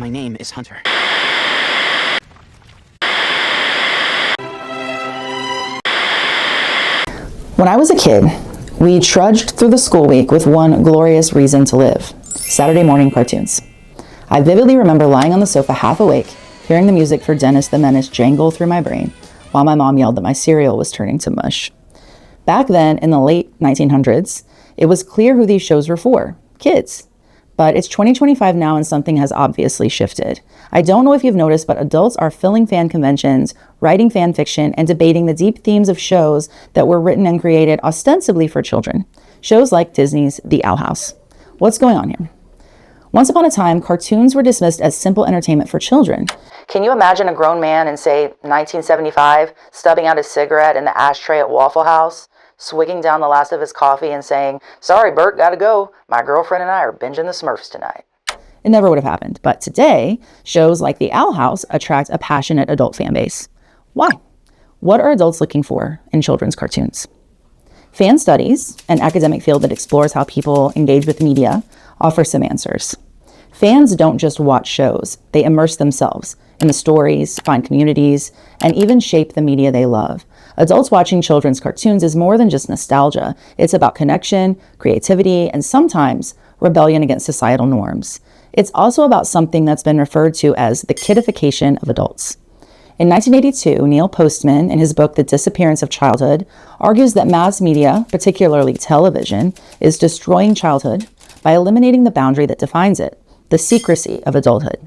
My name is Hunter. When I was a kid, we trudged through the school week with one glorious reason to live: Saturday morning cartoons. I vividly remember lying on the sofa half awake, hearing the music for Dennis the Menace jangle through my brain, while my mom yelled that my cereal was turning to mush. Back then, in the late 1900s, it was clear who these shows were for: kids. But it's 2025 now and something has obviously shifted. I don't know if you've noticed, but adults are filling fan conventions, writing fan fiction, and debating the deep themes of shows that were written and created ostensibly for children. Shows like Disney's The Owl House. What's going on here? Once upon a time, cartoons were dismissed as simple entertainment for children. Can you imagine a grown man in, say, 1975, stubbing out his cigarette in the ashtray at Waffle House, swigging down the last of his coffee and saying, "Sorry, Bert, gotta go. My girlfriend and I are binging the Smurfs tonight"? It never would have happened. But today, shows like The Owl House attract a passionate adult fan base. Why? What are adults looking for in children's cartoons? Fan studies, an academic field that explores how people engage with media, offer some answers. Fans don't just watch shows. They immerse themselves in the stories, find communities, and even shape the media they love. Adults watching children's cartoons is more than just nostalgia. It's about connection, creativity, and sometimes rebellion against societal norms. It's also about something that's been referred to as the kidification of adults. In 1982, Neil Postman, in his book The Disappearance of Childhood, argues that mass media, particularly television, is destroying childhood by eliminating the boundary that defines it, the secrecy of adulthood.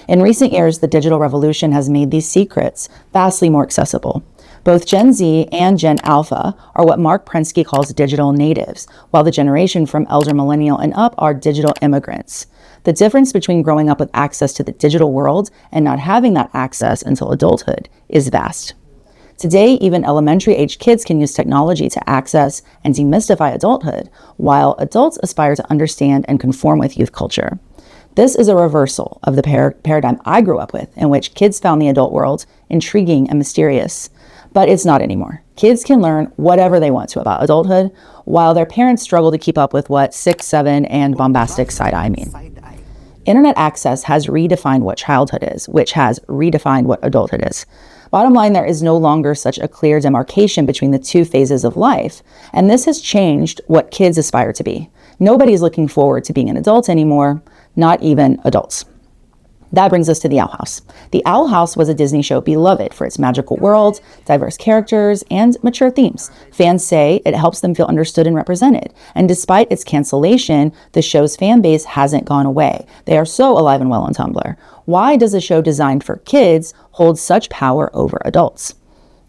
In recent years, the digital revolution has made these secrets vastly more accessible. Both Gen Z and Gen Alpha are what Mark Prensky calls digital natives, while the generation from elder millennial and up are digital immigrants. The difference between growing up with access to the digital world and not having that access until adulthood is vast. Today, even elementary-age kids can use technology to access and demystify adulthood, while adults aspire to understand and conform with youth culture. This is a reversal of the paradigm I grew up with, in which kids found the adult world intriguing and mysterious. But it's not anymore. Kids can learn whatever they want to about adulthood, while their parents struggle to keep up with what 6, 7, and bombastic side-eye mean. Internet access has redefined what childhood is, which has redefined what adulthood is. Bottom line, there is no longer such a clear demarcation between the two phases of life, and this has changed what kids aspire to be. Nobody's looking forward to being an adult anymore, not even adults. That brings us to The Owl House. The Owl House was a Disney show beloved for its magical world, diverse characters, and mature themes. Fans say it helps them feel understood and represented. And despite its cancellation, the show's fan base hasn't gone away. They are so alive and well on Tumblr. Why does a show designed for kids hold such power over adults?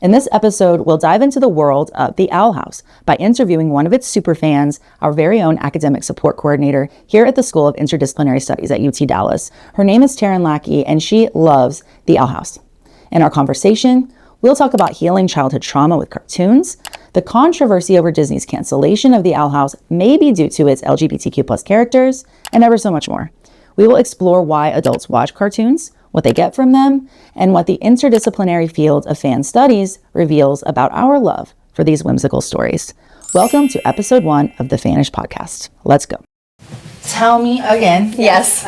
In this episode, we'll dive into the world of The Owl House by interviewing one of its superfans, our very own academic support coordinator here at the School of Interdisciplinary Studies at UT Dallas. Her name is Taryn Lackey, and she loves The Owl House. In our conversation, we'll talk about healing childhood trauma with cartoons, the controversy over Disney's cancellation of The Owl House may be due to its LGBTQ+ characters, and ever so much more. We will explore why adults watch cartoons, what they get from them, and what the interdisciplinary field of fan studies reveals about our love for these whimsical stories. Welcome to episode 1 of the fannISh podcast. Let's go. Tell me again. Yes.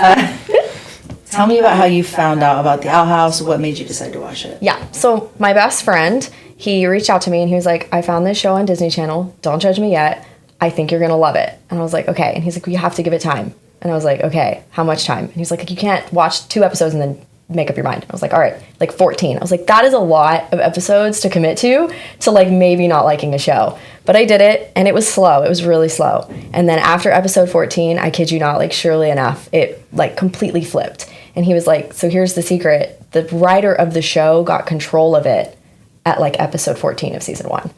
Tell me about how you found out about The Owl House. What made you decide to watch it? Yeah. So my best friend, he reached out to me and he was like, I found this show on Disney Channel. Don't judge me yet. I think you're going to love it. And I was like, okay. And he's like, well, you have to give it time. And I was like, okay, how much time? And he's like, you can't watch 2 episodes and then make up your mind. I was like, all right, like 14. I was like, that is a lot of episodes to commit to like maybe not liking a show. But I did it and it was slow. It was really slow. And then after episode 14, I kid you not, like surely enough, it like completely flipped. And he was like, so here's the secret. The writer of the show got control of it at like episode 14 of season 1.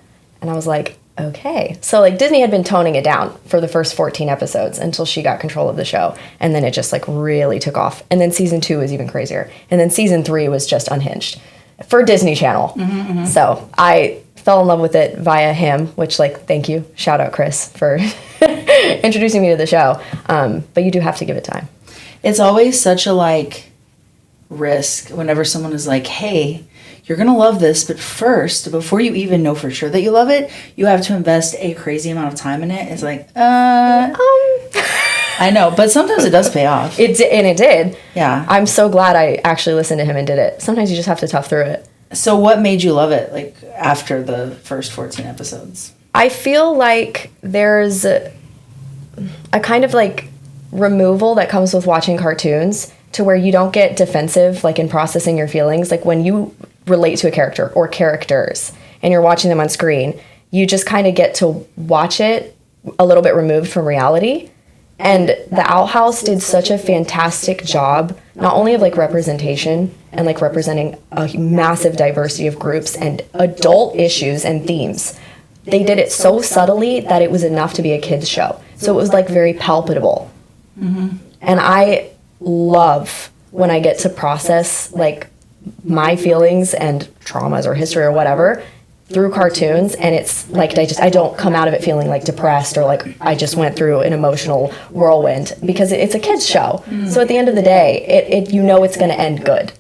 And I was like, okay. So like Disney had been toning it down for the first 14 episodes until she got control of the show. And then it just like really took off. And then season 2 was even crazier. And then season 3 was just unhinged for Disney Channel. Mm-hmm. So I fell in love with it via him, which like, thank you. Shout out Chris for introducing me to the show. But you do have to give it time. It's always such a like risk whenever someone is like, hey, you're going to love this, but first, before you even know for sure that you love it, you have to invest a crazy amount of time in it. It's like, I know, but sometimes it does pay off. It did. Yeah. I'm so glad I actually listened to him and did it. Sometimes you just have to tough through it. So what made you love it, like, after the first 14 episodes? I feel like there's a kind of, like, removal that comes with watching cartoons to where you don't get defensive, like, in processing your feelings. Like, when you relate to a character or characters and you're watching them on screen, you just kind of get to watch it a little bit removed from reality. And the Owl House did such a fantastic job, not only of, like, representation and, like, representing a massive diversity of groups and adult issues and themes. They did it so subtly that it was enough to be a kid's show. So it was, like, very palpable. Mm-hmm. And I love when I get to process, like, my feelings and traumas or history or whatever through cartoons, and it's like I don't come out of it feeling like depressed or like I just went through an emotional whirlwind, because it's a kids show. So at the end of the day, it's going to end good.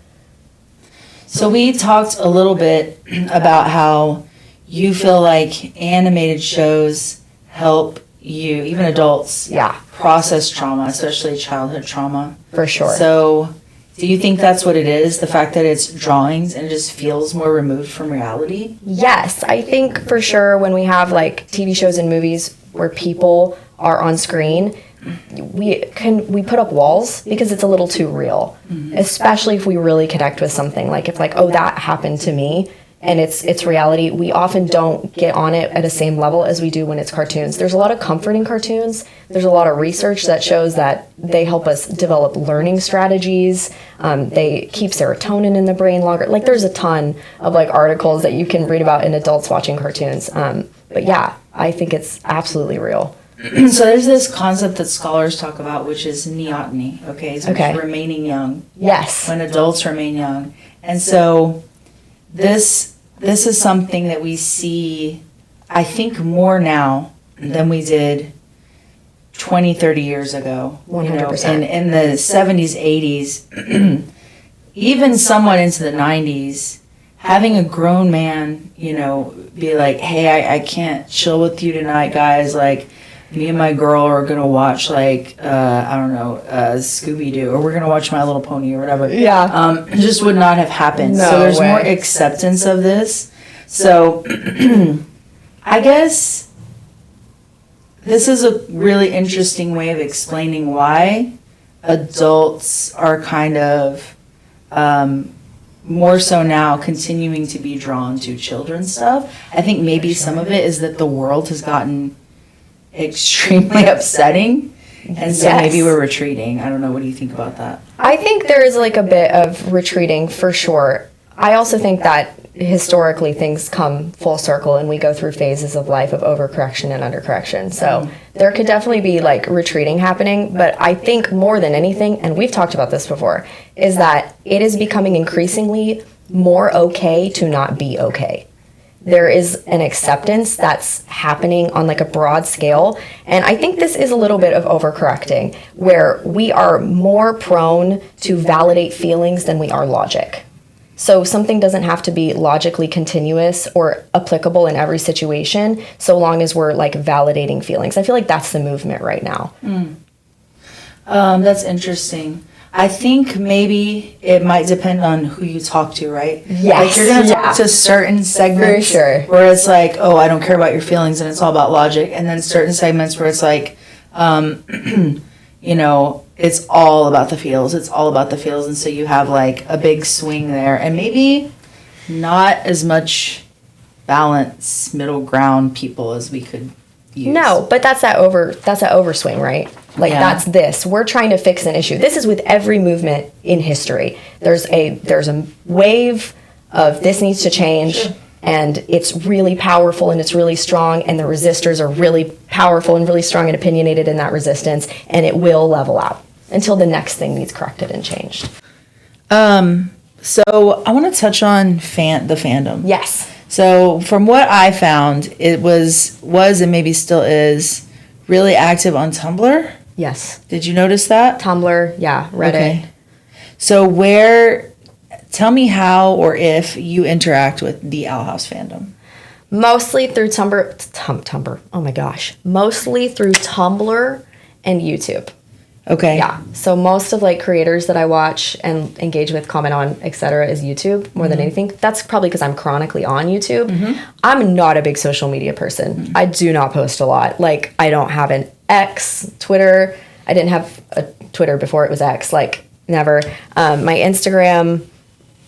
So we talked a little bit about how you feel like animated shows help you, even adults, process trauma, especially childhood trauma. For sure. So do you think that's what it is? The fact that it's drawings and it just feels more removed from reality? Yes, I think for sure when we have, like, TV shows and movies where people are on screen, we put up walls because it's a little too real. Mm-hmm. Especially if we really connect with something. Like, if, like, oh, that happened to me and it's reality, we often don't get on it at the same level as we do when it's cartoons. There's a lot of comfort in cartoons. There's a lot of research that shows that they help us develop learning strategies. They keep serotonin in the brain longer. Like, there's a ton of, like, articles that you can read about in adults watching cartoons. But yeah, I think it's absolutely real. So there's this concept that scholars talk about, which is neoteny, okay? So it's remaining young. Yes. When adults remain young. And so this is something that we see, I think, more now than we did 20, 30 years ago. 100%. You know, in the 70s, 80s, even somewhat into the 90s, having a grown man, you know, be like, hey, I can't chill with you tonight, guys. Like, me and my girl are going to watch, like, I don't know, Scooby-Doo, or we're going to watch My Little Pony or whatever. Yeah. It just would not have happened. No so there's way. more acceptance of this. So I guess this is a really interesting way of explaining why adults are kind of more so now continuing to be drawn to children's stuff. I think maybe some of it is that the world has gotten extremely upsetting, and so maybe we're retreating. I don't know. What do you think about that? I think there is, like, a bit of retreating for sure. I also think that historically things come full circle and we go through phases of life of overcorrection and undercorrection. So there could definitely be, like, retreating happening, but I think more than anything, and we've talked about this before, is that it is becoming increasingly more okay to not be okay. There is an acceptance that's happening on, like, a broad scale. And I think this is a little bit of overcorrecting, where we are more prone to validate feelings than we are logic. So something doesn't have to be logically continuous or applicable in every situation, so long as we're, like, validating feelings. I feel like that's the movement right now. That's interesting. I think maybe it might depend on who you talk to, right? Yes. Like, you're going to talk to certain segments where it's like, oh, I don't care about your feelings and it's all about logic. And then certain segments where it's like, you know, it's all about the feels. It's all about the feels. And so you have, like, a big swing there. And maybe not as much balance, middle ground people as we could use. No, but that's that overswing, right? Like, that's this. We're trying to fix an issue. This is with every movement in history. There's a wave of this needs to change, and it's really powerful and it's really strong, and the resistors are really powerful and really strong and opinionated in that resistance, and it will level out until the next thing needs corrected and changed. So I want to touch on the fandom. Yes. So from what I found, it was and maybe still is really active on Tumblr. Yes. Did you notice that? Tumblr, yeah, Reddit. Okay. So tell me how or if you interact with the Owl House fandom. Mostly through Tumblr. Oh my gosh. Mostly through Tumblr and YouTube. Okay. Yeah. So most of like creators that I watch and engage with, comment on, etc., is YouTube more than anything. That's probably because I'm chronically on YouTube. I'm not a big social media person. I do not post a lot. Like, I don't have an X, Twitter. I didn't have a Twitter before it was X. Like, never. My Instagram,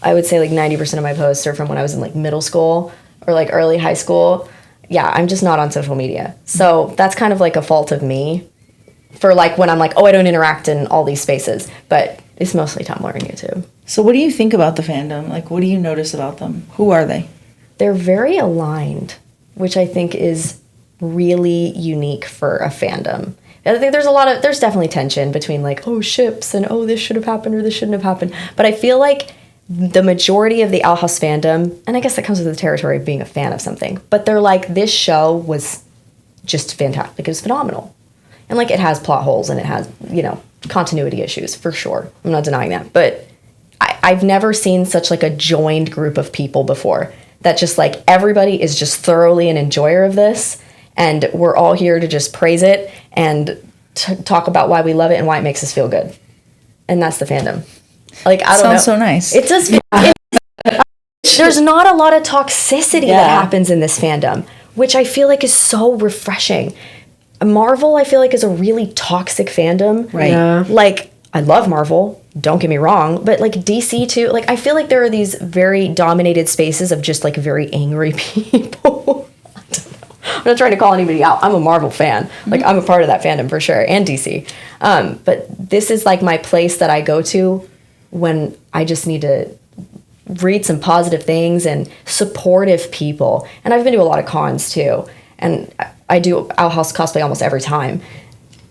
I would say like 90% of my posts are from when I was in like middle school or like early high school. Yeah, I'm just not on social media. So that's kind of like a fault of me. For like when I'm like, oh, I don't interact in all these spaces, but it's mostly Tumblr and YouTube. So what do you think about the fandom? Like, what do you notice about them? Who are they? They're very aligned, which I think is really unique for a fandom. I think there's definitely tension between like, oh, ships and oh, this should have happened or this shouldn't have happened. But I feel like the majority of the Owl House fandom, and I guess that comes with the territory of being a fan of something, but they're like, this show was just fantastic. It was phenomenal. And, like, it has plot holes and it has, you know, continuity issues, for sure. I'm not denying that. But I've never seen such, like, a joined group of people before. That just, like, everybody is just thoroughly an enjoyer of this. And we're all here to just praise it and talk about why we love it and why it makes us feel good. And that's the fandom. Like, I don't know. Sounds so nice. It does. There's not a lot of toxicity that happens in this fandom, which I feel like is so refreshing. Marvel, I feel like, is a really toxic fandom. Right. Yeah. Like, I love Marvel, don't get me wrong, but like DC too. Like, I feel like there are these very dominated spaces of just like very angry people. I don't know. I'm not trying to call anybody out. I'm a Marvel fan. Like, I'm a part of that fandom for sure, and DC. But this is like my place that I go to when I just need to read some positive things and supportive people. And I've been to a lot of cons too. And I do Owl House cosplay almost every time.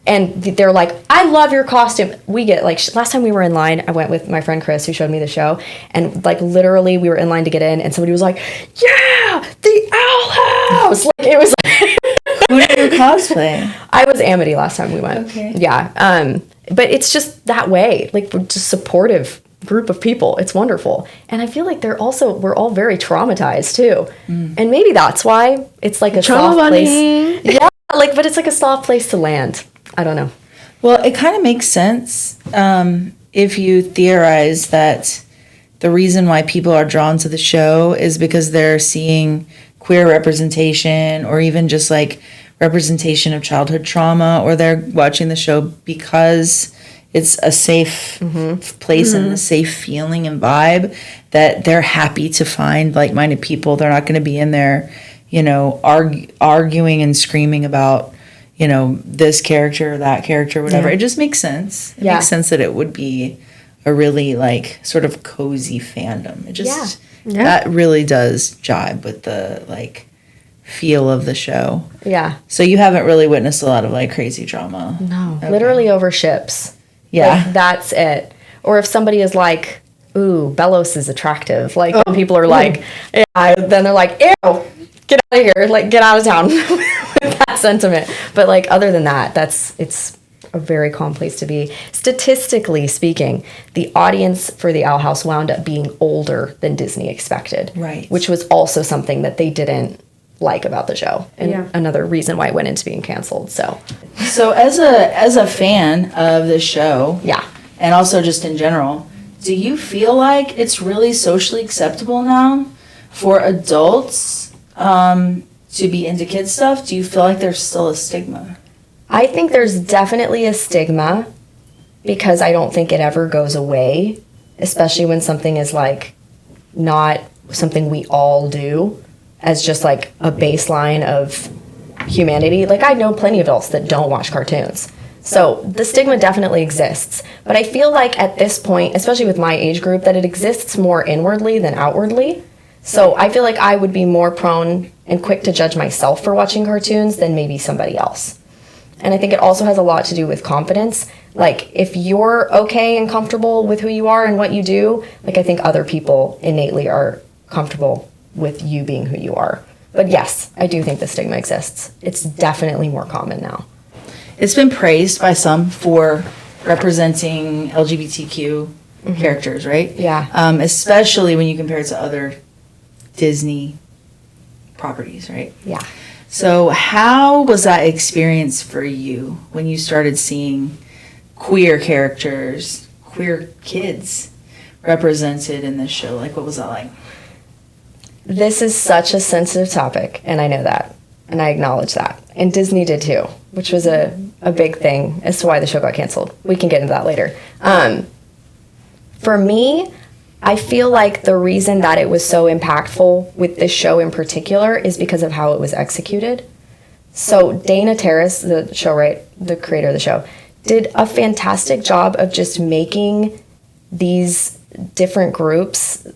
And they're like, I love your costume. We get, like, last time we were in line, I went with my friend Chris, who showed me the show. And, like, literally, we were in line to get in, and somebody was like, yeah, the Owl House! Like, it was like... Who did you cosplay? I was Amity last time we went. Okay. Yeah. But it's just that way. Like, we're just supportive group of people. It's wonderful. And I feel like we're all very traumatized, too. And maybe that's why it's, like, a soft place. Yeah, like, but it's, like, a soft place to land. I don't know. Well, it kind of makes sense if you theorize that the reason why people are drawn to the show is because they're seeing queer representation or even just like representation of childhood trauma, or they're watching the show because it's a safe place and a safe feeling and vibe that they're happy to find like-minded people. They're not going to be in there, you know, arguing and screaming about, you know, this character or that character, whatever. It just makes sense. It makes sense that it would be a really, like, sort of cozy fandom. It just, that really does jibe with the, like, feel of the show. Yeah. So you haven't really witnessed a lot of, like, crazy drama. No. Okay. Literally over ships. Yeah. Like, that's it. Or if somebody is like, ooh, Bellos is attractive. Like, people are like, yeah, then they're like, ew, get out of here. Like, get out of town. With that sentiment. But like, other than that, it's a very calm place to be. Statistically speaking, the audience for the Owl House wound up being older than Disney expected. Right. Which was also something that they didn't like about the show. And another reason why it went into being canceled. So as a fan of this show, and also just in general, do you feel like it's really socially acceptable now for adults to be into kids stuff? Do you feel like there's still a stigma? I think there's definitely a stigma because I don't think it ever goes away, especially when something is like not something we all do as just like a baseline of humanity. Like, I know plenty of adults that don't watch cartoons. So the stigma definitely exists. But I feel like at this point, especially with my age group, that it exists more inwardly than outwardly. So I feel like I would be more prone and quick to judge myself for watching cartoons than maybe somebody else. And I think it also has a lot to do with confidence. Like, if you're okay and comfortable with who you are and what you do, like, I think other people innately are comfortable with you being who you are. But yes, I do think the stigma exists. It's definitely more common now. It's been praised by some for representing LGBTQ characters, right? Yeah. Especially when you compare it to other Disney properties, right? Yeah. So how was that experience for you when you started seeing queer characters, queer kids represented in this show? Like, what was that like? This is such a sensitive topic, and I know that, and I acknowledge that. And Disney did too, which was a big thing as to why the show got canceled. We can get into that later. For me, I feel like the reason that it was so impactful with this show in particular is because of how it was executed. So Dana Terrace, the creator of the show, did a fantastic job of just making these different groups,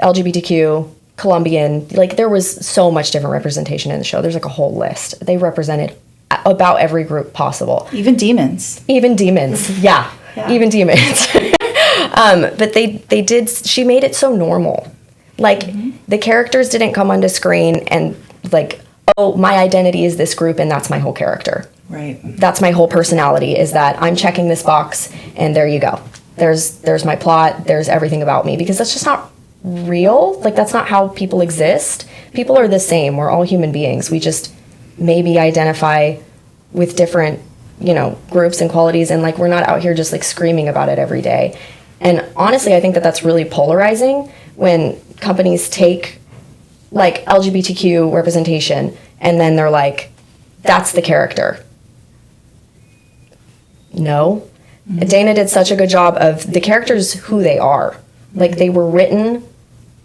LGBTQ, Colombian, like there was so much different representation in the show. There's like a whole list. They represented about every group possible. Even demons. Even demons. Yeah. Even demons. But she made it so normal. Like the characters didn't come onto screen and like, oh, my identity is this group and that's my whole character. Right. That's my whole personality, is that I'm checking this box and there you go. There's my plot. There's everything about me, because that's just not real. Like that's not how people exist. People are the same. We're all human beings. We just maybe identify with different, groups and qualities, and like we're not out here just like screaming about it every day. And honestly, I think that that's really polarizing when companies take like LGBTQ representation and then they're like, that's the character. No. Dana did such a good job of the characters who they are. Like they were written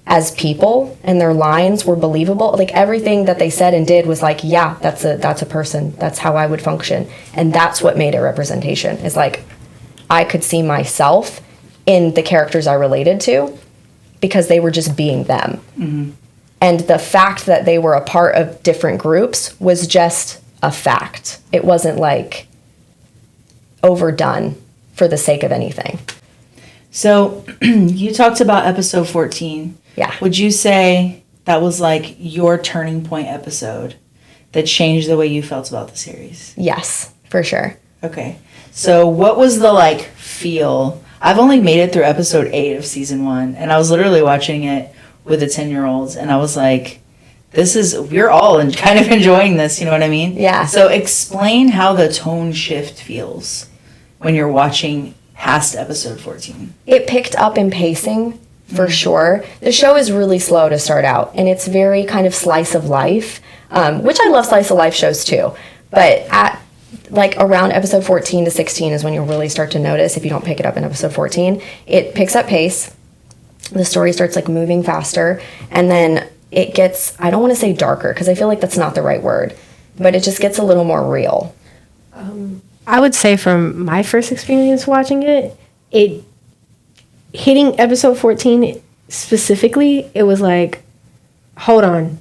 as people and their lines were believable. Like everything that they said and did was like, yeah, that's a person. That's how I would function. And that's what made it representation, is like I could see myself in the characters I related to because they were just being them. Mm-hmm. And the fact that they were a part of different groups was just a fact. It wasn't like overdone for the sake of anything. So you talked about episode 14. Yeah. Would you say that was like your turning point episode that changed the way you felt about the series? Yes, for sure. Okay. So what was the like feel? I've only made it through episode 8 of season 1, and I was literally watching it with a 10-year-old, and I was like, we're all kind of enjoying this, you know what I mean? Yeah. So explain how the tone shift feels when you're watching past episode 14. It picked up in pacing, for sure. The show is really slow to start out, and it's very kind of slice of life, which I love slice of life shows too. But at like around episode 14 to 16 is when you'll really start to notice, if you don't pick it up in episode 14, it picks up pace. The story starts like moving faster, and then it gets, I don't want to say darker because I feel like that's not the right word, but it just gets a little more real. I would say from my first experience watching it hitting episode 14 specifically, it was like, hold on,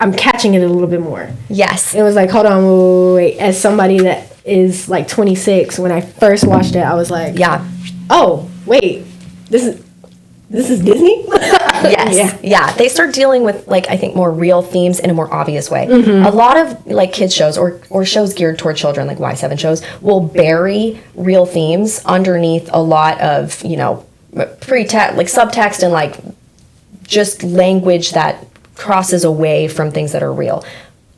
I'm catching it a little bit more. Yes. It was like, hold on, wait. As somebody that is like 26, when I first watched it, I was like, Yeah. Oh, wait, this is Disney? Yes. Yeah. They start dealing with, like, I think more real themes in a more obvious way. Mm-hmm. A lot of, like, kids shows or shows geared toward children, like Y7 shows, will bury real themes underneath a lot of, pretext, like, subtext and, like, just language that crosses away from things that are real.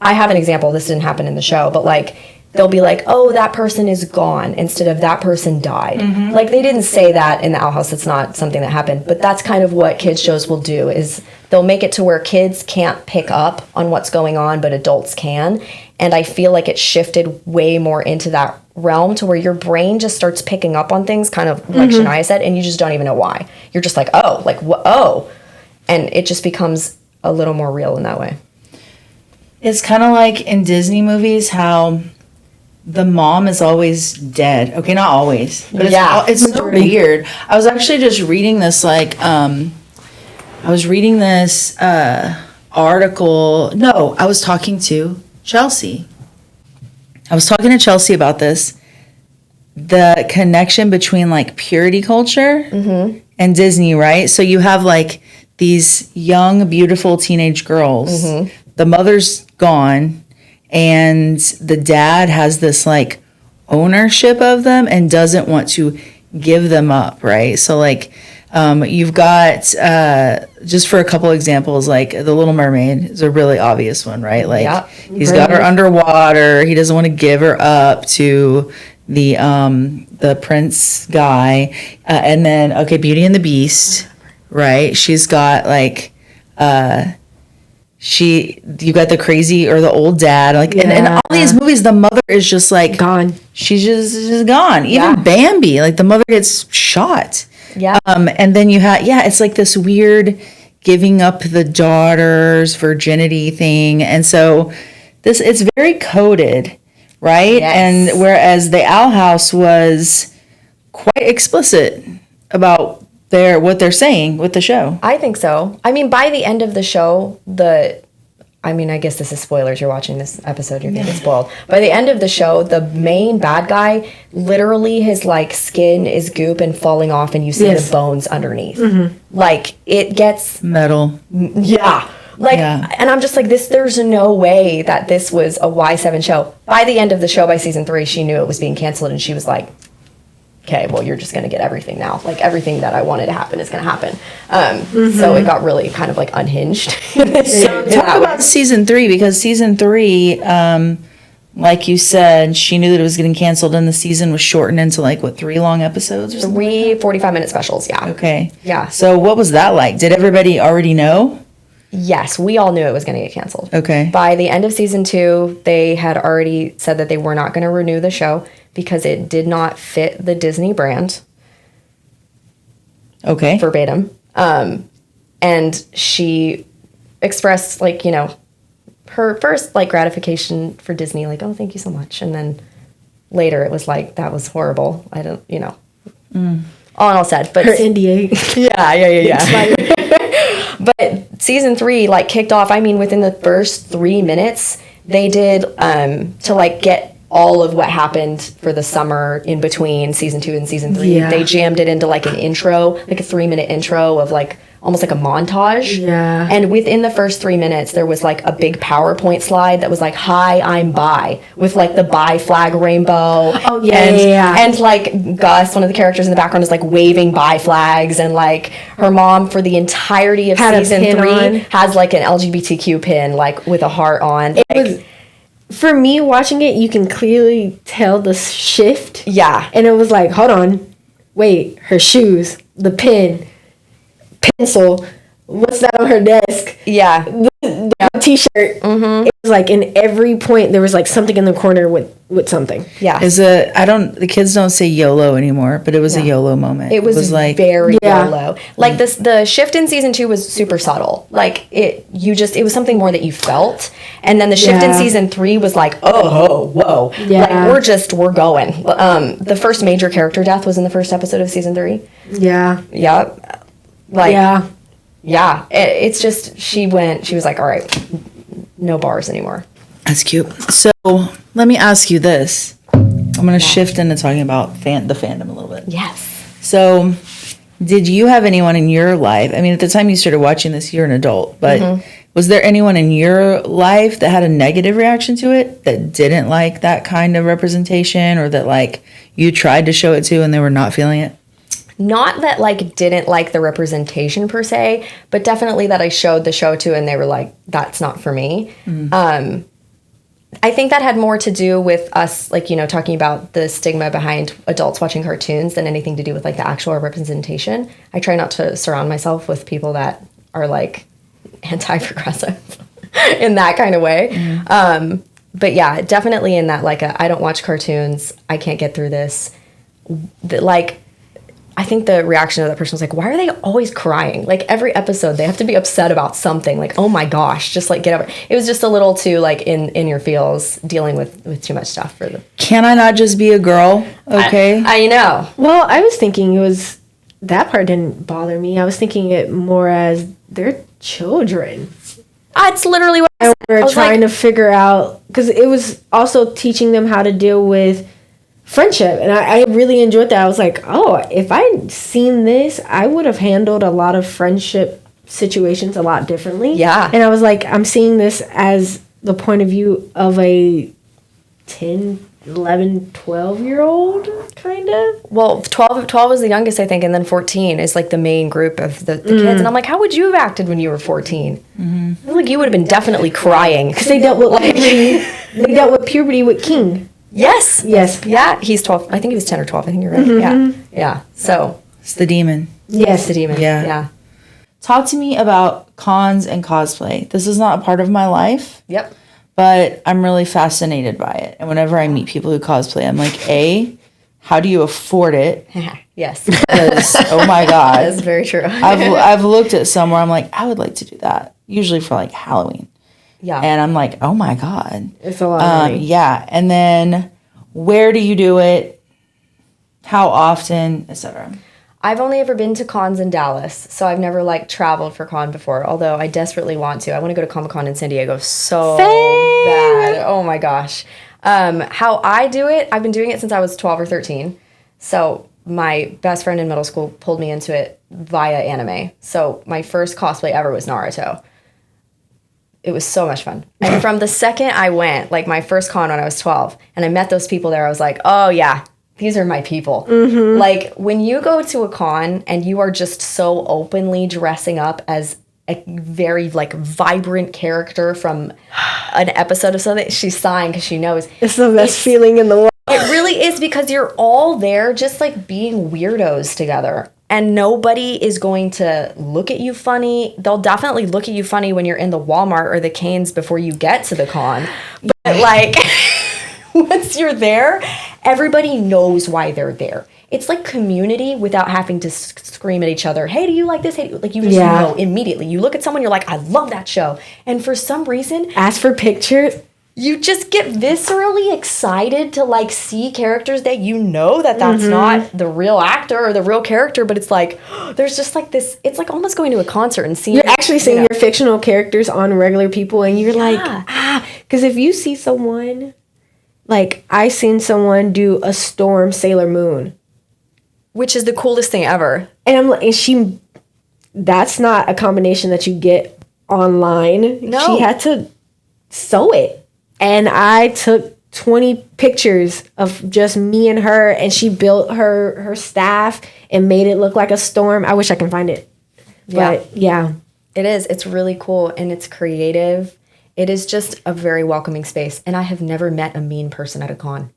I have an example. This didn't happen in the show, but, like, they'll be like, oh, that person is gone instead of that person died. Mm-hmm. Like, they didn't say that in the Owl House. It's not something that happened. But that's kind of what kids shows will do, is they'll make it to where kids can't pick up on what's going on, but adults can. And I feel like it shifted way more into that realm to where your brain just starts picking up on things, kind of like Shania said, and you just don't even know why. You're just like, oh, like, oh. And it just becomes a little more real in that way. It's kind of like in Disney movies how the mom is always dead. Okay, not always, but it's so weird. I was actually just reading this, article. No, I was talking to Chelsea. About this. The connection between, like, purity culture and Disney, right? So you have, like, these young, beautiful teenage girls. Mm-hmm. The mother's gone. And the dad has this, like, ownership of them and doesn't want to give them up, right? So, like, you've got, just for a couple examples, like, The Little Mermaid is a really obvious one, right? Like, he's got her underwater. He doesn't want to give her up to the Prince guy, and then Beauty and the Beast, right? She's got like you got the crazy or the old dad, like in all these movies the mother is just like gone. She's just gone. Even Bambi, like the mother gets shot. Yeah. And then you have it's like this weird giving up the daughter's virginity thing, and so it's very coded, right? Yes. And whereas the Owl House was quite explicit about what they're saying with the show. I think so. I mean, by the end of the show, I guess this is spoilers. You're watching this episode, you're gonna get spoiled. By the end of the show, the main bad guy, literally his like skin is goop and falling off, and you see the bones underneath. Like it gets metal. Yeah. Like, and I'm just like, there's no way that this was a Y7 show. By the end of the show, by season 3, she knew it was being canceled, and she was like, okay, well, you're just going to get everything now. Like, everything that I wanted to happen is going to happen. So it got really kind of, like, unhinged. So talk about season 3, because season 3, like you said, she knew that it was getting canceled, and the season was shortened into, like, 3 long episodes or something? 3 45-minute specials, yeah. Okay. Yeah. So what was that like? Did everybody already know? Yes, we all knew it was going to get canceled. Okay. By the end of season 2, they had already said that they were not going to renew the show because it did not fit the Disney brand. Okay. Verbatim. And she expressed, like, you know, her first, like, gratification for Disney, like, oh, thank you so much. And then later it was like, that was horrible. I don't, you know. All in all said. But her NDA. Yeah. But season 3, like, kicked off, I mean, within the first 3 minutes, they did, to, like, get all of what happened for the summer in between season 2 and season 3. Yeah. They jammed it into, like, an intro, like a 3-minute intro of, like, almost like a montage. Yeah. And within the first 3 minutes, there was, like, a big PowerPoint slide that was like, hi, I'm bi, with, like, the bi flag rainbow. Oh, yeah, And, like, Gus, one of the characters in the background, is, like, waving bi flags. And, like, her mom, for the entirety of season 3, has, like, an LGBTQ pin, like, with a heart on. It was... For me, watching it, you can clearly tell the shift. Yeah. And it was like, hold on. Wait, her shoes, the pen, pencil, what's that on her desk? Yeah. The t-shirt. It was like in every point, there was like something in the corner with something. Yeah. The kids don't say YOLO anymore, but it was a YOLO moment. It was like very YOLO. Like the shift in season 2 was super subtle. Like it was something more that you felt. And then the shift in season 3 was like, whoa. Yeah. Like we're going. The first major character death was in the first episode of season 3. Yeah. Yep. Yeah. It's just, she was like, all right, no bars anymore. That's cute. So let me ask you this. I'm going to shift into talking about the fandom a little bit. Yes. So did you have anyone in your life, I mean, at the time you started watching this, you're an adult, but was there anyone in your life that had a negative reaction to it, that didn't like that kind of representation, or that like you tried to show it to and they were not feeling it? Not that, like, didn't like the representation per se, but definitely that I showed the show to and they were like, that's not for me. I think that had more to do with us, like, you know, talking about the stigma behind adults watching cartoons than anything to do with, like, the actual representation. I try not to surround myself with people that are, like, anti-progressive in that kind of way. But yeah, definitely in that, like, I don't watch cartoons, I can't get through this. Like, I think the reaction of that person was like, why are they always crying? Like, every episode, they have to be upset about something. Like, oh my gosh, just, like, get over. It was just a little too, like, in your feels, dealing with too much stuff for them. Can I not just be a girl? Okay. I know. Well, I was thinking that part didn't bother me. I was thinking it more as they're children. It's literally what I was trying to figure out, because it was also teaching them how to deal with friendship, and I really enjoyed that. I was like, oh, if I'd seen this, I would have handled a lot of friendship situations a lot differently. Yeah. And I was like, I'm seeing this as the point of view of a 10, 11, 12-year-old, kind of. Well, 12 is the youngest, I think, and then 14 is, like, the main group of the kids. And I'm like, how would you have acted when you were 14? I was like, you would have been definitely crying. Because they dealt with puberty with King. Yes. Yes. Yeah. He's 12. I think he was 10 or 12. I think you're right. Yeah. Yeah. So It's the demon. Yes. the demon. Yeah. Yeah. Talk to me about cons and cosplay. This is not a part of my life, Yep. but I'm really fascinated by it. And whenever I meet people who cosplay, I'm like, how do you afford it? Yes. Because, oh my God. That's very true. I've looked at some where I'm like, I would like to do that. Usually for like Halloween. Yeah. And I'm like, oh my God. It's a lot of money. Yeah. And then where do you do it? How often, etc. I've only ever been to cons in Dallas, so I've never like traveled for con before, although I desperately want to. I want to go to Comic-Con in San Diego so bad. Oh my gosh. How I do it, I've been doing it since I was 12 or 13. So my best friend in middle school pulled me into it via anime. So my first cosplay ever was Naruto. It was so much fun. And from the second I went, like my first con when I was 12, and I met those people there, I was like, oh yeah, these are my people. Mm-hmm. Like when you go to a con and you are just so openly dressing up as a very like vibrant character from an episode of something, she's sighing because she knows. It's the best feeling in the world. It really is, because you're all there just like being weirdos together. And nobody is going to look at you funny. They'll definitely look at you funny when you're in the Walmart or the Canes before you get to the con. But like once you're there, everybody knows why they're there. It's like community without having to scream at each other. Hey, do you like this? Hey, like you just know immediately. You look at someone, you're like, I love that show. And for some reason, Ask for pictures. you just get viscerally excited to like see characters that you know that's not the real actor or the real character, but it's like there's just like this. It's like almost going to a concert and seeing. You're actually seeing your fictional characters on regular people, and you're like, because if you see someone, like I seen someone do a Storm Sailor Moon, which is the coolest thing ever. and I'm like, that's not a combination that you get online. No. She had to sew it. And I took 20 pictures of just me and her, and she built her staff and made it look like a storm. I wish I can find it. But yeah. It is. It's really cool and it's creative. It is just a very welcoming space. And I have never met a mean person at a con.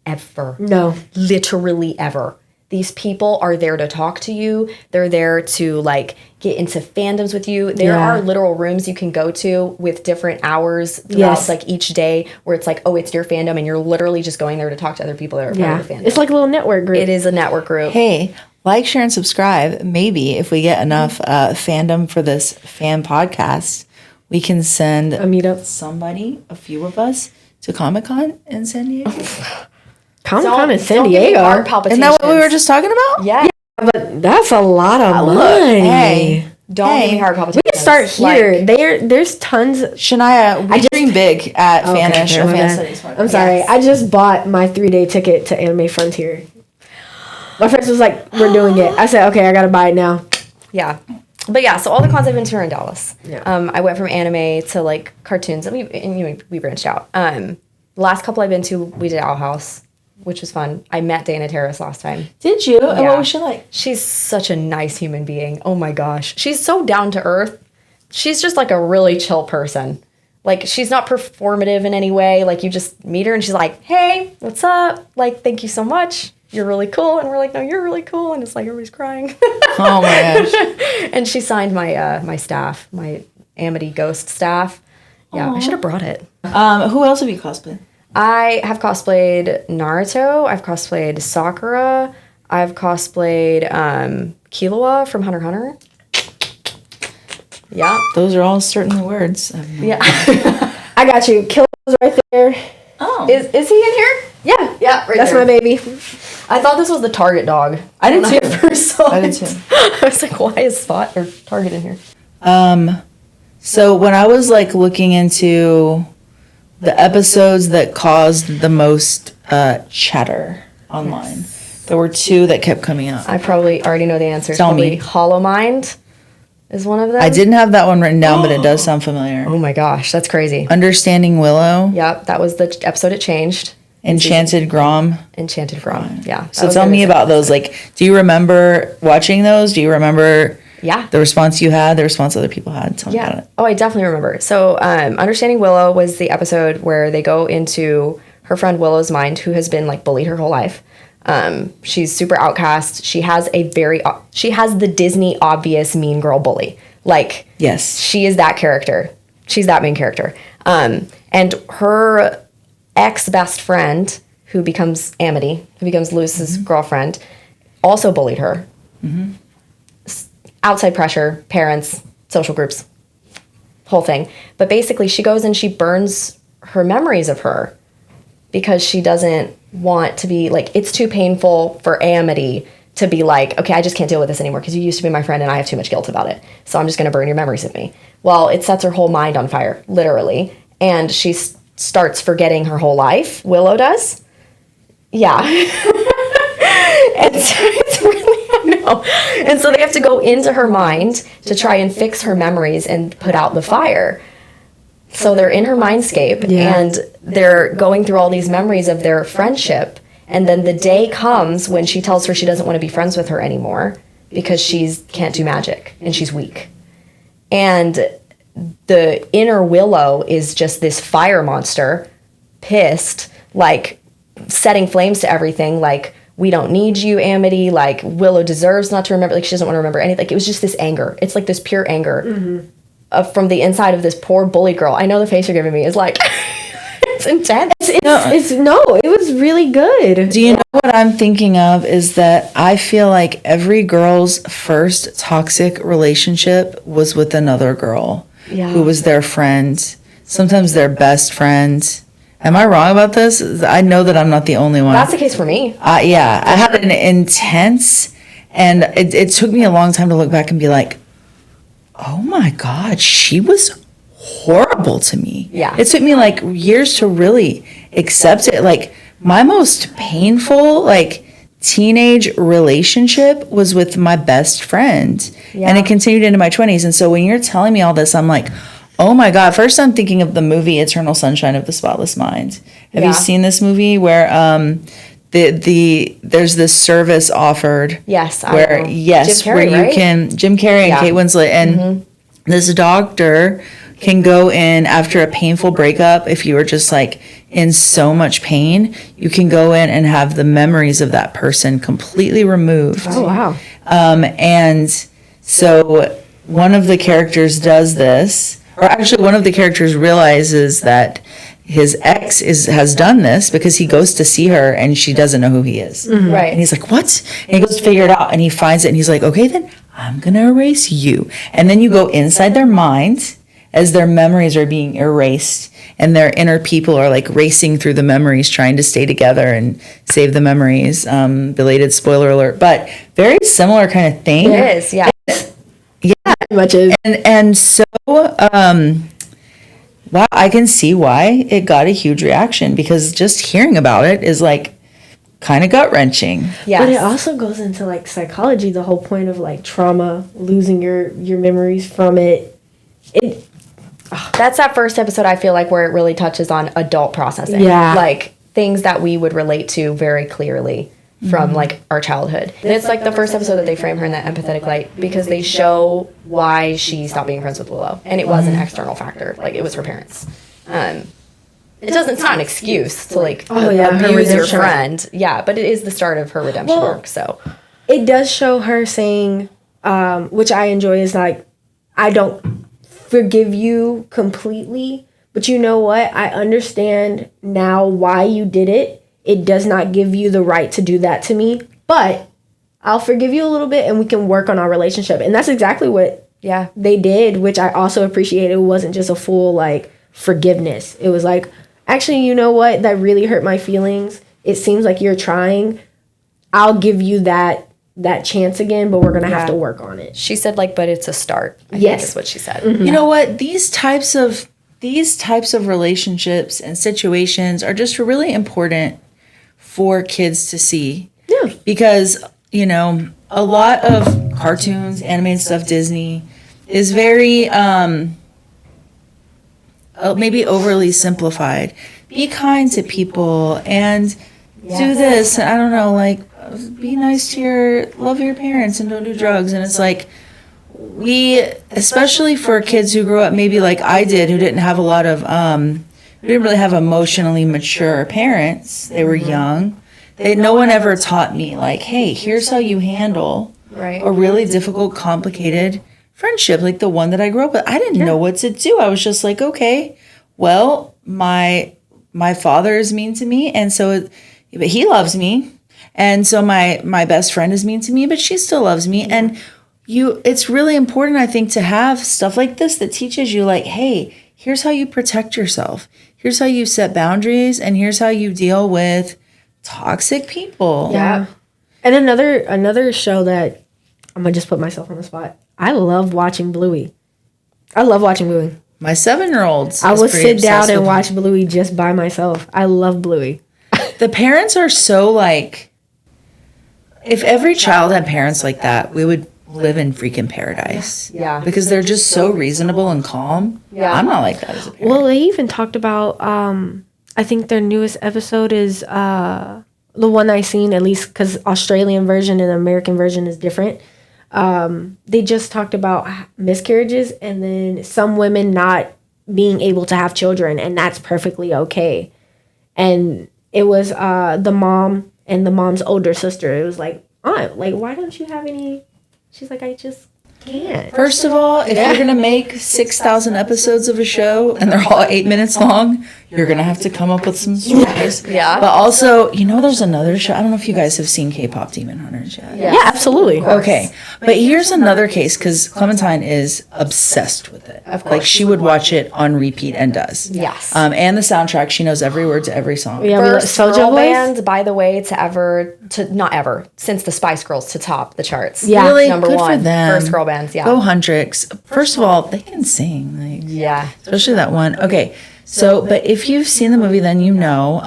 Ever. No. Literally ever. These people are there to talk to you. They're there to like get into fandoms with you. There are literal rooms you can go to with different hours throughout like each day where it's like, oh, it's your fandom, and you're literally just going there to talk to other people that are part of the fandom. It's like a little network group. It is a network group. Hey, like, share, and subscribe. Maybe if we get enough fandom for this fan podcast, we can send a meetup. Somebody, a few of us, to Comic-Con in San Diego. Comic-Con in San Don't give me Diego. heart palpitations. Isn't that what we were just talking about? Yeah. But that's a lot of money. Look, hey, Don't give me heart palpitations. We can start here. There's tons. Shania, we dream big at fannISh or my Fan bad. Studies. I'm sorry. I just bought my 3-day ticket to Anime Frontier. My friends was like, we're doing it. I said, okay, I gotta buy it now. Yeah. But yeah, so all the cons I've been to are in Dallas. Yeah. I went from anime to like cartoons, and we branched out. The last couple I've been to, we did Owl House, which was fun. I met Dana Terrace last time. Did you? And what was she like? She's such a nice human being. Oh my gosh. She's so down to earth. She's just like a really chill person. Like, she's not performative in any way. Like, you just meet her and she's like, hey, what's up? Like, thank you so much. You're really cool. And we're like, no, you're really cool. And it's like, everybody's crying. Oh my gosh. And she signed my my staff, my Amity Ghost staff. Yeah, I should have brought it. Who else have you cosplayed? I have cosplayed Naruto. I've cosplayed Sakura. I've cosplayed Killua from Hunter x Hunter. Yeah. Those are all certainly words. Yeah. I got you. Killa's right there. Oh. Is he in here? Yeah. Yeah, right That's there. my baby. I thought this was the Target dog. I did When too. first saw I did it. too. I was like, why is Spot or Target in here? So when I was like looking into the episodes that caused the most chatter online, there were two that kept coming up. I probably already know the answer. Tell me. Hollow Mind is one of them. I didn't have that one written down, but it does sound familiar. Oh my gosh, that's crazy. Understanding Willow, Yep, that was the episode it changed. Enchanted Grom. Enchanted Grom. Yeah. So tell me about those. Like, do you remember watching those? Do you remember Yeah. the response you had, the response other people had? Tell me about it. Oh, I definitely remember. So, Understanding Willow was the episode where they go into her friend Willow's mind, who has been like bullied her whole life. She's super outcast. She has the Disney obvious mean girl bully. Like, yes, she is that character. She's that main character. And her ex-best friend, who becomes Amity, who becomes Lewis's girlfriend, also bullied her. Outside pressure, parents, social groups, whole thing. But basically, she goes and she burns her memories of her because she doesn't want to be like, it's too painful for Amity to be like, okay, I just can't deal with this anymore because you used to be my friend and I have too much guilt about it. So I'm just going to burn your memories of me. Well, it sets her whole mind on fire, literally. And she starts forgetting her whole life. Willow does. Yeah. And so it's really, I know. And so they have to go into her mind to try and fix her memories and put out the fire. So they're in her mindscape and they're going through all these memories of their friendship. And then the day comes when she tells her she doesn't want to be friends with her anymore because can't do magic and she's weak. And the inner Willow is just this fire monster, pissed, like setting flames to everything, like, we don't need you, Amity, like, Willow deserves not to remember, like, she doesn't want to remember anything. Like, it was just this anger. It's like this pure anger from the inside of this poor bully girl. I know the face you're giving me is like, it's intense. It was really good. Do you know what I'm thinking of is that I feel like every girl's first toxic relationship was with another girl who was their friend, sometimes their best friend. Am I wrong about this? I know that I'm not the only one. That's the case for me. I had an intense, and it took me a long time to look back and be like, oh my God, she was horrible to me. Yeah. It took me like years to really accept it. Like, my most painful, like, teenage relationship was with my best friend. Yeah. And it continued into my 20s. And so when you're telling me all this, I'm like, oh my God. First, I'm thinking of the movie Eternal Sunshine of the Spotless Mind. Have you seen this movie where there's this service offered? Yes. Where Jim Carrey and Kate Winslet and this doctor can go in after a painful breakup. If you were just like in so much pain, you can go in and have the memories of that person completely removed. Oh, wow. And so one of the characters does this, or actually one of the characters realizes that his ex has done this because he goes to see her and she doesn't know who he is. Right. And he's like, what? And he goes to figure it out and he finds it and he's like, okay, then I'm going to erase you. And then you go inside their mind as their memories are being erased and their inner people are like racing through the memories trying to stay together and save the memories. Belated spoiler alert, but very similar kind of thing. It is, yeah. Yeah, much is. And so, wow, I can see why it got a huge reaction because just hearing about it is like kind of gut wrenching. Yes. But it also goes into like psychology, the whole point of like trauma, losing your memories from it. That's that first episode, I feel like, where it really touches on adult processing. Yeah. Like things that we would relate to very clearly from like our childhood. And it's like the first episode that they frame her in that empathetic light because they show why she stopped being friends with Willow. And it was an external factor. Like it was her parents. It's not an excuse to like abuse your friend. Yeah, but it is the start of her redemption arc. So it does show her saying, which I enjoy, is like, I don't forgive you completely, but you know what? I understand now why you did it. It does not give you the right to do that to me, but I'll forgive you a little bit and we can work on our relationship. And that's exactly what they did, which I also appreciate. It wasn't just a full like forgiveness. It was like, actually, you know what? That really hurt my feelings. It seems like you're trying. I'll give you that chance again, but we're going to have to work on it. She said like, but it's a start. I think is what she said. Mm-hmm. You know what? These types of relationships and situations are just really important for kids to see. Yeah. Because, you know, a lot of cartoons, animated stuff, Disney is very maybe overly simplified. Be kind to people and do this. I don't know, like be nice to love your parents and don't do drugs. And it's like, we, especially for kids who grew up maybe like I did, who didn't have a lot of we didn't really have emotionally mature parents. They were young. No one ever taught me like, hey, here's how you handle a really difficult, complicated friendship like the one that I grew up with. I didn't know what to do. I was just like, okay, well, my father is mean to me, and so but he loves me. And so my best friend is mean to me, but she still loves me. And it's really important, I think, to have stuff like this that teaches you like, hey, here's how you protect yourself. Here's how you set boundaries, and here's how you deal with toxic people. Yeah. And another show that I'm gonna just put myself on the spot. I love watching Bluey. I love watching Bluey. My 7-year-old. I will sit down and watch Bluey just by myself. I love Bluey. The parents are so like, if every child had parents like that, we would live in freaking paradise. Yeah. Because they're just so reasonable and calm. Yeah. I'm not like that as a parent. Well, they even talked about, I think their newest episode is the one I seen, at least because Australian version and American version is different. They just talked about miscarriages and then some women not being able to have children, and that's perfectly okay. And it was the mom and the mom's older sister. It was like, Aunt, like, why don't you have any? She's like, I just can't. First of all, if you're going to make 6,000 episodes of a show and they're all 8 minutes long, you're going to have to come up with some stories. Yeah. But also, there's another show. I don't know if you guys have seen K-pop Demon Hunters yet. Yeah, absolutely. Okay. But here's another case, because Clementine is obsessed with it. Of course. Like, she would watch it on repeat and does. Yes. And the soundtrack. She knows every word to every song. Yeah, First Soulja girl Boys? band, by the way, not ever, since the Spice Girls to top the charts. Yeah. Really? Number Good one. for them. First girl bands, yeah. Go Huntrix. First of all, they can sing. Like, Yeah. especially that one. Okay. So, but if you've seen the movie, then you know.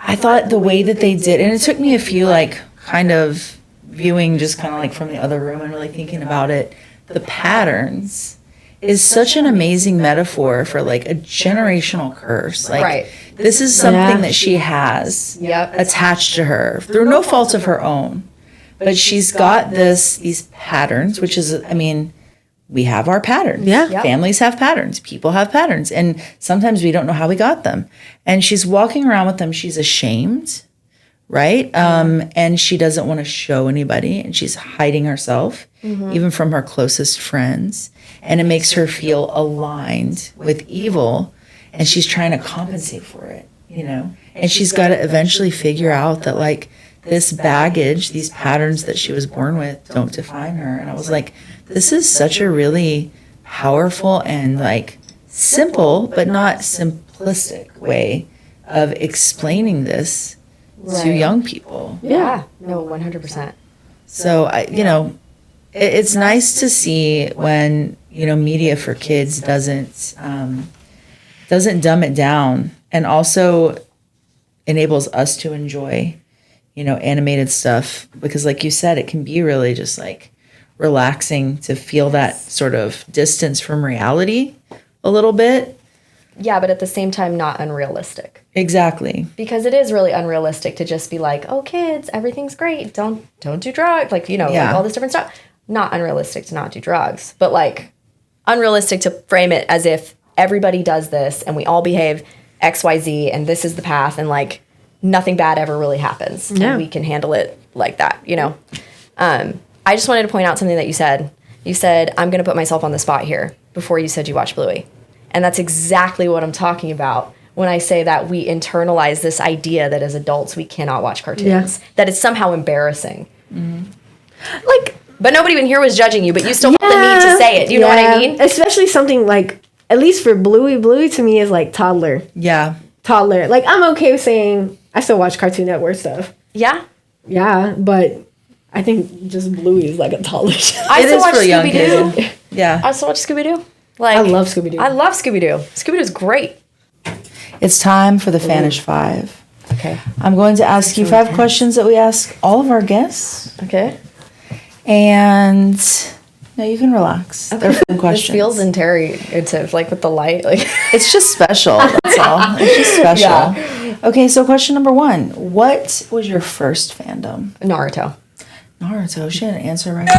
I thought the way that they did, and it took me a few, like, kind of viewing just kind of like from the other room and really thinking about it. The patterns is such an amazing metaphor for like a generational curse. Like, Right. this is something that she has attached to her through no fault of her own. But she's got these patterns, which is, we have our patterns. Yeah. Yep. Families have patterns. People have patterns. And sometimes we don't know how we got them. And she's walking around with them. She's ashamed, right? And she doesn't want to show anybody. And she's hiding herself, even from her closest friends. And it makes her feel aligned with evil. And she's trying to compensate for it, And she's got to eventually figure out that, like, this baggage, these patterns that she was born with don't define her. And I was like, this is such a really powerful and like simple, but not simplistic way of explaining this to young people. Yeah. No, 100%. So it's nice to see when, media for kids doesn't dumb it down, and also enables us to enjoy animated stuff, because like you said, it can be really just like relaxing to feel that sort of distance from reality a little bit. Yeah, but at the same time, not unrealistic. Exactly. Because it is really unrealistic to just be like, oh, kids, everything's great. Don't do drugs. Like, like all this different stuff. Not unrealistic to not do drugs, but like unrealistic to frame it as if everybody does this and we all behave XYZ and this is the path and like nothing bad ever really happens. Yeah. And we can handle it like that, I just wanted to point out something that you said. You said, I'm going to put myself on the spot here before you said you watched Bluey. And that's exactly what I'm talking about when I say that we internalize this idea that as adults we cannot watch cartoons. Yeah. That it's somehow embarrassing. Like, but nobody even here was judging you, but you still felt the need to say it. Do you know what I mean? Especially something like, at least for Bluey. Bluey to me is like toddler. Yeah. Toddler. Like, I'm okay with saying I still watch Cartoon Network stuff. Yeah. Yeah, but I think just Bluey is like a toddler show. I still watch Scooby-Doo. Yeah. I still watch Scooby-Doo. Like, I love Scooby-Doo. I love Scooby-Doo. Scooby-Doo's great. It's time for the fannISh 5. Okay. I'm going to ask you 5 questions that we ask all of our guests. Okay. And no, you can relax. They're fun questions. This feels interrogative, like with the light. Like It's just special. That's all. It's just special. Yeah. Okay, so question number 1. What was your first fandom? Naruto. Naruto. She didn't answer right.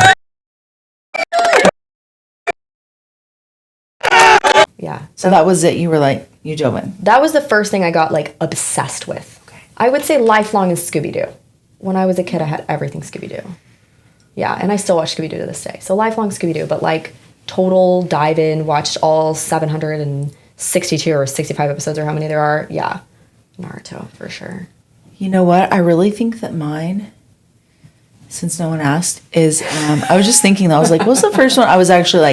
Yeah. So that was it. You were like, You dove in. That was the first thing I got like obsessed with. Okay. I would say lifelong is Scooby-Doo. When I was a kid, I had everything Scooby-Doo. Yeah, and I still watch Scooby-Doo to this day. So lifelong Scooby-Doo, but like total dive in, watched all 762 or 65 episodes or how many there are. Yeah, Naruto for sure. You know what? I really think that mine, since no one asked, is I was just thinking, I was like, what's the first one? I was actually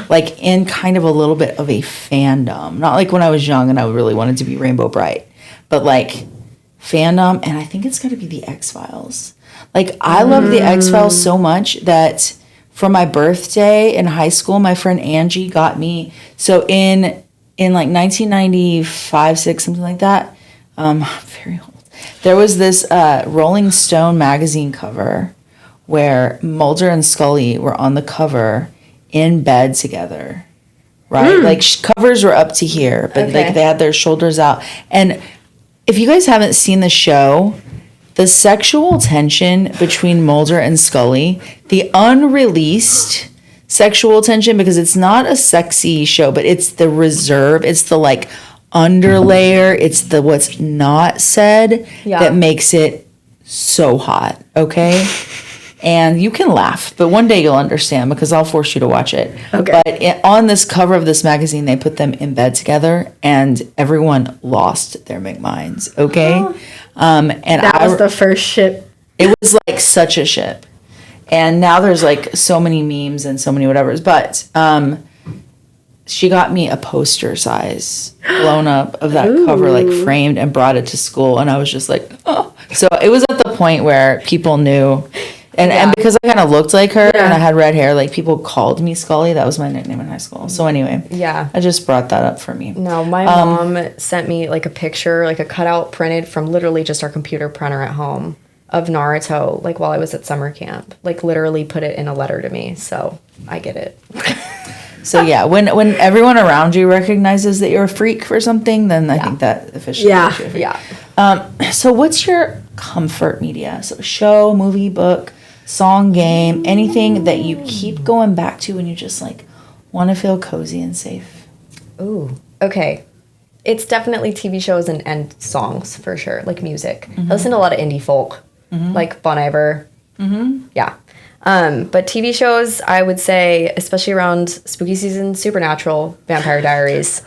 like in kind of a little bit of a fandom. Not like when I was young and I really wanted to be Rainbow Bright, but like fandom, and I think it's got to be the X-Files. Like, I love the X-Files so much that for my birthday in high school, my friend Angie got me, so in like 1995, 6, something like that, I'm very old. There was this Rolling Stone magazine cover where Mulder and Scully were on the cover in bed together, right? Like, covers were up to here, but like they had their shoulders out. And if you guys haven't seen the show, the sexual tension between Mulder and Scully, the unreleased sexual tension, because it's not a sexy show, but it's the reserve, it's the like underlayer, it's the what's not said that makes it so hot, okay? And you can laugh, but one day you'll understand because I'll force you to watch it. Okay. But on this cover of this magazine, they put them in bed together, and everyone lost their minds. Okay, and that was the first ship. It was like such a ship, and now there's like so many memes and so many whatevers. But she got me a poster size blown up of that cover, like framed, and brought it to school, and I was just like, oh. So it was at the point where people knew. And because I kind of looked like her and I had red hair, like people called me Scully. That was my nickname in high school. So anyway, I just brought that up for me. No, my mom sent me like a picture, like a cutout printed from literally just our computer printer at home of Naruto, like while I was at summer camp. Like literally put it in a letter to me. So I get it. So yeah, when everyone around you recognizes that you're a freak for something, then I think that officially makes you a freak. So what's your comfort media? So show, movie, book, song, game, anything that you keep going back to when you just like want to feel cozy and safe? Ooh, okay. It's definitely TV shows and songs for sure, like music. I listen to a lot of indie folk, like Bon Iver. Yeah. But TV shows, I would say, especially around spooky season, Supernatural, Vampire Diaries.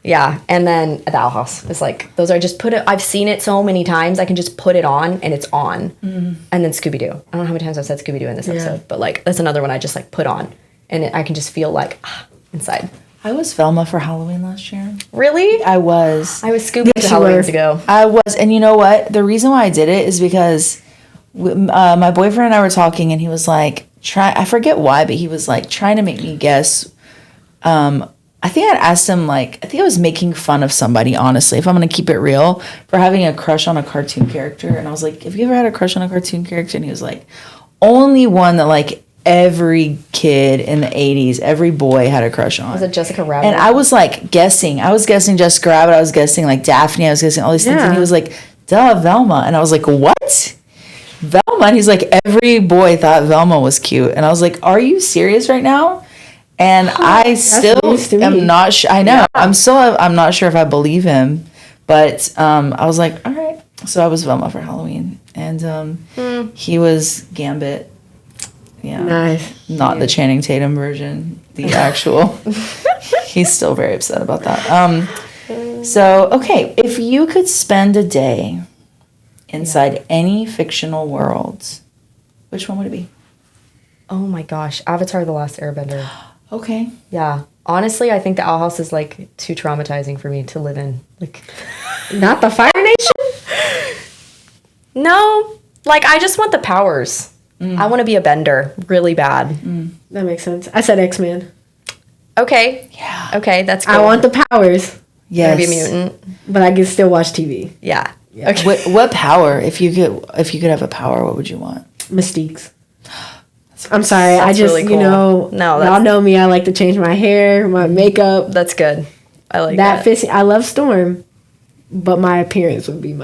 Yeah. And then The Owl House. It's like, those are just I've seen it so many times, I can just put it on and it's on. And then Scooby-Doo. I don't know how many times I've said Scooby-Doo in this episode, but like, that's another one I just like put on and I can just feel like inside. I was Velma for Halloween last year. Really? I was. I was Scooby to Halloween ago. I was. And you know what? The reason why I did it is because my boyfriend and I were talking, and he was like, I forget why, but he was like trying to make me guess. I think I'd asked him, like, I think I was making fun of somebody, honestly, if I'm going to keep it real, for having a crush on a cartoon character. And I was like, have you ever had a crush on a cartoon character? And he was like, only one that, like, every kid in the 80s, every boy had a crush on. Was it Jessica Rabbit? And I was, like, guessing. I was guessing Jessica Rabbit. I was guessing, like, Daphne. I was guessing all these things. And he was like, duh, Velma. And I was like, what? Velma? And he's like, every boy thought Velma was cute. And I was like, are you serious right now? And I still am not sure. I know. Yeah. I'm not sure if I believe him. But I was like, all right. So I was Velma for Halloween. And he was Gambit. Yeah. Nice. Not the Channing Tatum version. The actual. He's still very upset about that. So, okay. If you could spend a day inside any fictional world, which one would it be? Oh my gosh. Avatar: The Last Airbender. Okay. Yeah. Honestly, I think the Owl House is like too traumatizing for me to live in. Like, not the Fire Nation? No. Like, I just want the powers. I want to be a bender really bad. That makes sense. I said X-Men. Okay. Yeah. Okay, that's cool. I want the powers. Yes. Be a mutant. But I can still watch TV. Yeah. Okay. What power? If you could have a power, what would you want? Mystique's. I'm sorry. I just, really cool. Y'all know me. I like to change my hair, my makeup. That's good. I like that. Fits. I love Storm, but my appearance would be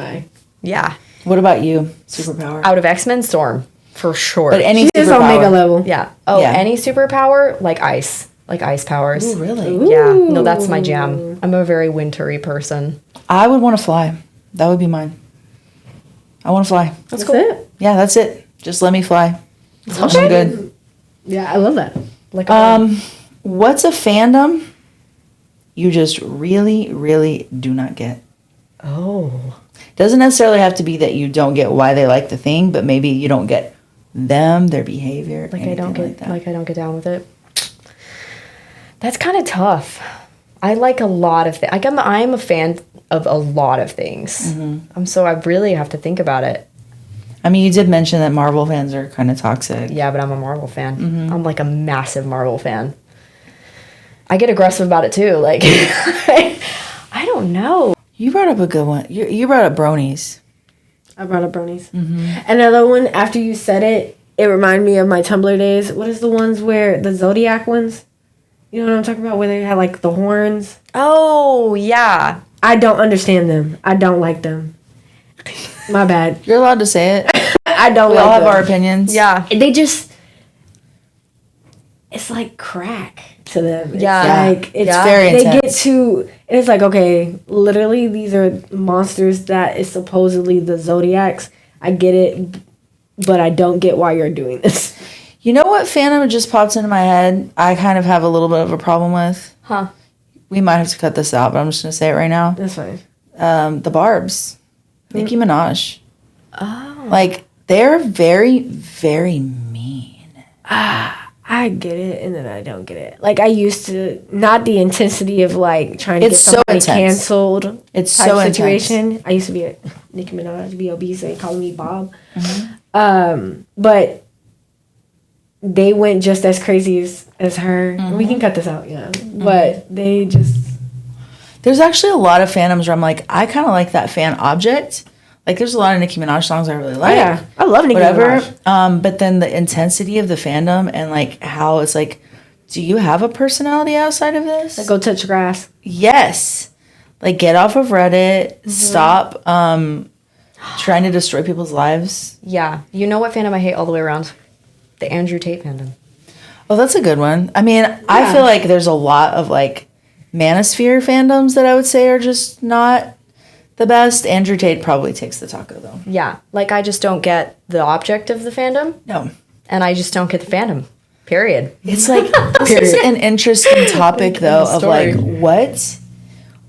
Yeah. What about you? Superpower? Out of X-Men, Storm. For sure. But any superpower. Omega level. Yeah. Oh, yeah. Any superpower, like ice. Like ice powers. Ooh, really? Yeah. No, that's my jam. I'm a very wintry person. I would want to fly. That would be mine. I want to fly. That's cool. It? Yeah, that's it. Just let me fly. I'm good. Yeah, I love that. Like what's a fandom you just really, really do not get? Oh. Doesn't necessarily have to be that you don't get why they like the thing, but maybe you don't get them, their behavior. Like I don't get down with it. That's kind of tough. I like a lot of things. I'm a fan of a lot of things. So I really have to think about it. I mean, you did mention that Marvel fans are kind of toxic. Yeah, but I'm a Marvel fan. I'm like a massive Marvel fan. I get aggressive about it too. Like, I don't know. You brought up a good one. You brought up bronies. I brought up bronies. Another one, after you said it, it reminded me of my Tumblr days. What is the ones where, the Zodiac ones? You know what I'm talking about? Where they had like the horns? Oh, yeah. I don't understand them. I don't like them. My bad. You're allowed to say it. I don't We like all have them. our opinions. Yeah. They just, it's like crack to them. Yeah. It's like, it's very they intense. get to, it's like, okay, literally these are monsters that is supposedly the Zodiacs. I get it, but I don't get why you're doing this. You know what fandom just pops into my head? I kind of have a little bit of a problem with. Huh. We might have to cut this out, but I'm just going to say it right now. That's fine. The Barbs. Nicki Minaj. Oh. Like, they're very, very mean. I get it, and then I don't get it. Like, I used to, not the intensity of, like, trying to It's get so somebody intense. canceled It's type so intense. situation. I used to be a Nicki Minaj, B.O.B., so they called me Bob. But they went just as crazy as her. We can cut this out, yeah. But they just... There's actually a lot of fandoms where I'm like, I kind of like that fan object. Like, there's a lot of Nicki Minaj songs I really like. yeah, I love Nicki Minaj. But then the intensity of the fandom and, like, how it's like, do you have a personality outside of this? Like, go touch grass. Yes. Like, get off of Reddit. Stop trying to destroy people's lives. Yeah. You know what fandom I hate all the way around? The Andrew Tate fandom. Oh, that's a good one. I mean, I feel like there's a lot of, like, manosphere fandoms that I would say are just not the best. Andrew Tate probably takes the taco, though. Yeah. Like, I just don't get the object of the fandom. No. And I just don't get the fandom. Period. It's like, this is an interesting topic, though, of, like,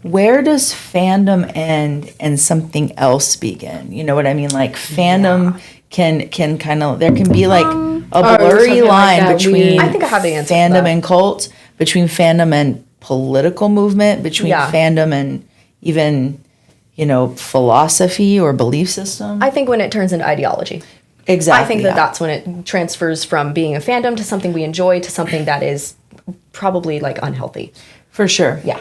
where does fandom end and something else begin? You know what I mean? Like, fandom can kind of, there can be, like, a blurry something like line that. between I think I have the answer for fandom that. and cult, between fandom and political movement, between fandom and even, you know, philosophy or belief system. I think when it turns into ideology. Exactly. I think that's when it transfers from being a fandom to something we enjoy to something that is probably, like, unhealthy. For sure. Yeah.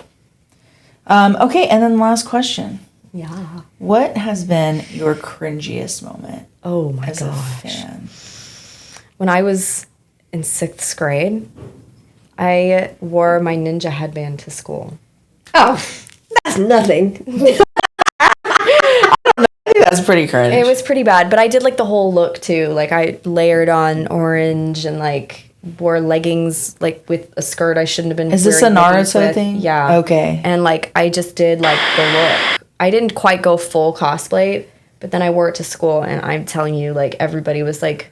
Okay, and then last question. Yeah. What has been your cringiest moment Oh my as a gosh. fan? When I was in 6th grade, I wore my ninja headband to school. Oh, that's nothing. That's pretty cringe. It was pretty bad, but I did, like, the whole look too. Like, I layered on orange and, like, wore leggings, like, with a skirt I shouldn't have been Is this a wearing leggings Naruto with. thing? Yeah. Okay. And, like, I just did, like, the look. I didn't quite go full cosplay, but then I wore it to school, and I'm telling you, like, everybody was like...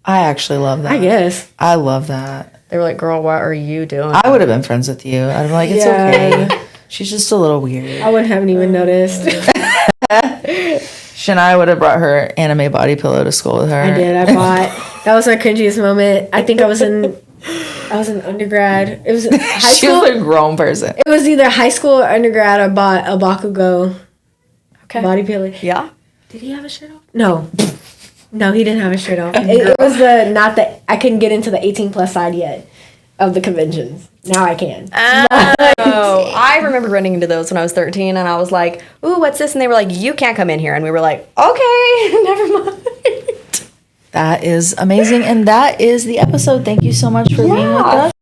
I actually love that. I guess. I love that. They were like, girl, what are you doing? I would have been friends with you. I'd be like, it's Yeah. okay. She's just a little weird. I haven't even noticed. Shania would have brought her anime body pillow to school with her. I did. I bought. That was my cringiest moment. I think I was in undergrad. It was high She school. was a grown person. It was either high school or undergrad. I bought a Bakugo okay. body pillow. Yeah. Did he have a shirt off? No. No, he didn't have a shirt off. It was I couldn't get into the 18+ side yet of the conventions. Now I can. Oh, I remember running into those when I was 13, and I was like, ooh, what's this? And they were like, you can't come in here. And we were like, okay, never mind. That is amazing. And that is the episode. Thank you so much for being with us.